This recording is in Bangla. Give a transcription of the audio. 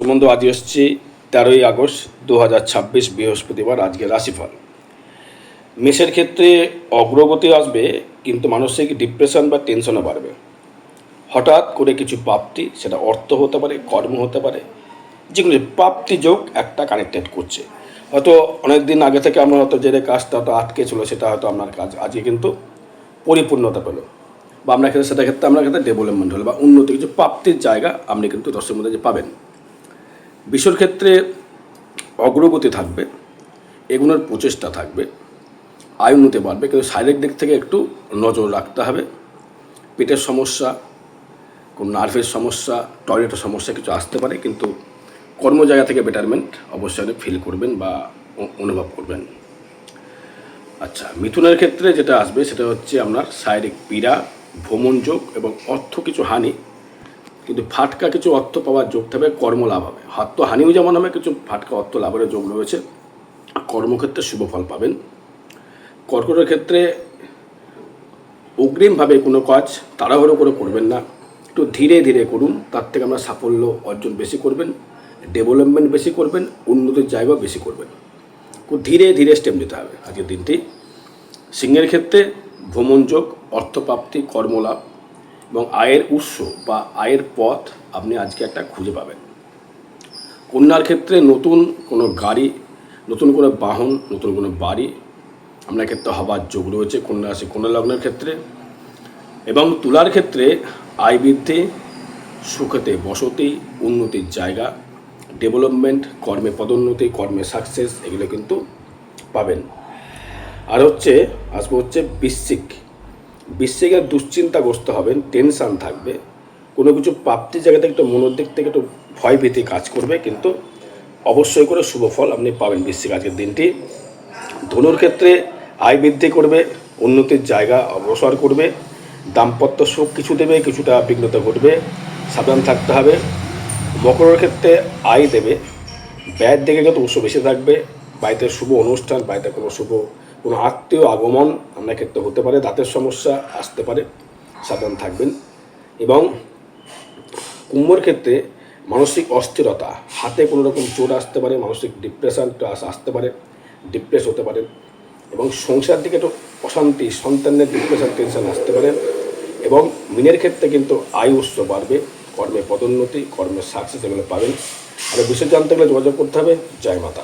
বন্ধু আজ এসছি 13ই আগস্ট 2026 বৃহস্পতিবার। আজকে রাশিফল মেষের ক্ষেত্রে অগ্রগতি আসবে, কিন্তু মানসিক ডিপ্রেশন বা টেনশনও বাড়বে। হঠাৎ করে কিছু প্রাপ্তি, সেটা অর্থ হতে পারে, কর্ম হতে পারে, যেগুলো প্রাপ্তি যোগ একটা কানেক্টেড করছে। হয়তো অনেক দিন আগে থেকে আমরা হয়তো যে কাজটা হয়তো আটকে ছিল, সেটা হয়তো আপনার কাজ আজকে কিন্তু পরিপূর্ণতা পেল, বা আপনার ক্ষেত্রে সেটা ক্ষেত্রে আপনার ক্ষেত্রে ডেভেলপমেন্ট হলো, বা উন্নতি কিছু প্রাপ্তির জায়গা আপনি কিন্তু দশের মধ্যে যে পাবেন। বিশ্বর ক্ষেত্রে অগ্রগতি থাকবে, এগুলোর প্রচেষ্টা থাকবে, আয় উন্নতি বাড়বে, কিন্তু শারীরিক দিক থেকে একটু নজর রাখতে হবে। পেটের সমস্যা, কোনো নার্ভের সমস্যা, টয়লেটের সমস্যা কিছু আসতে পারে, কিন্তু কর্ম জায়গা থেকে বেটারমেন্ট অবশ্যই ফিল করবেন বা অনুভব করবেন। আচ্ছা, মিথুনের ক্ষেত্রে যেটা আসবে সেটা হচ্ছে আপনার শারীরিক পীড়া, ভ্রমণ যোগ এবং অর্থ কিছু হানি, কিন্তু ফাটকা কিছু অর্থ পাওয়ার যোগ থাকবে, কর্মলাভ হবে। হাত হানিও যেমন হবে, কিছু ফাটকা অর্থ লাভের যোগ রয়েছে। কর্মক্ষেত্রে শুভ ফল পাবেন। কর্কটের ক্ষেত্রে অগ্রিমভাবে কোনো কাজ তাড়াহুড়ো করে করবেন না, একটু ধীরে ধীরে করুন, তার থেকে আমরা সাফল্য অর্জন বেশি করবেন, ডেভেলপমেন্ট বেশি করবেন, উন্নতির জায়গা বেশি করবেন। খুব ধীরে ধীরে স্টেপ নিতে হবে আজকের দিনটি। সিংহের ক্ষেত্রে ভ্রমণ যোগ, অর্থপ্রাপ্তি, কর্মলাভ এবং আয়ের উৎস বা আয়ের পথ আপনি আজকে একটা খুঁজে পাবেন। কন্যার ক্ষেত্রে নতুন কোনো গাড়ি, নতুন কোনো বাহন, নতুন কোনো বাড়ি আপনার ক্ষেত্রে হবার যোগ রয়েছে কন্যা রাশি কন্যা লগ্নের ক্ষেত্রে। এবং তুলার ক্ষেত্রে আয় বৃদ্ধি, সুখেতে বসতি, উন্নতির জায়গা, ডেভেলপমেন্ট, কর্মে পদোন্নতি, কর্মে সাকসেস, এগুলো কিন্তু পাবেন। আর আসবো বৃশ্চিকের দুশ্চিন্তাগ্রস্ত হবেন, টেনশান থাকবে, কোনো কিছু প্রাপ্তির জায়গা থেকে একটু মনের দিক থেকে একটু ভয়ভীতি কাজ করবে, কিন্তু অবশ্যই করে শুভ ফল আপনি পাবেন বৃশ্চিক আজকের দিনটি। ধনুর ক্ষেত্রে আয় বৃদ্ধি করবে, উন্নতির জায়গা অগ্রসর করবে, দাম্পত্য সুখ কিছু দেবে, কিছুটা বিঘ্নতা ঘটবে, সাবধান থাকতে হবে। মকরের ক্ষেত্রে আয় দেবে, ব্যয়ের দিকে যত উৎস বেশি থাকবে, বাড়িতে শুভ অনুষ্ঠান, বাড়িতে কোনো আত্মীয় আগমন আপনার ক্ষেত্রে হতে পারে, দাঁতের সমস্যা আসতে পারে, সাবধান থাকবেন। এবং কুম্ভর ক্ষেত্রে মানসিক অস্থিরতা, হাতে কোনো রকম চোট আসতে পারে, মানসিক ডিপ্রেশনটা আসতে পারে, ডিপ্রেস হতে পারে, এবং সংসার দিকে একটু অশান্তি, সন্তানের ডিপ্রেশন, টেনশন আসতে পারে। এবং মিনের ক্ষেত্রে কিন্তু আয় উৎস বাড়বে, কর্মে পদোন্নতি, কর্মের সাকসেস এগুলো পাবেন। আর বিষয় জানতে গেলে যোগাযোগ করতে হবে। জয় মাতা।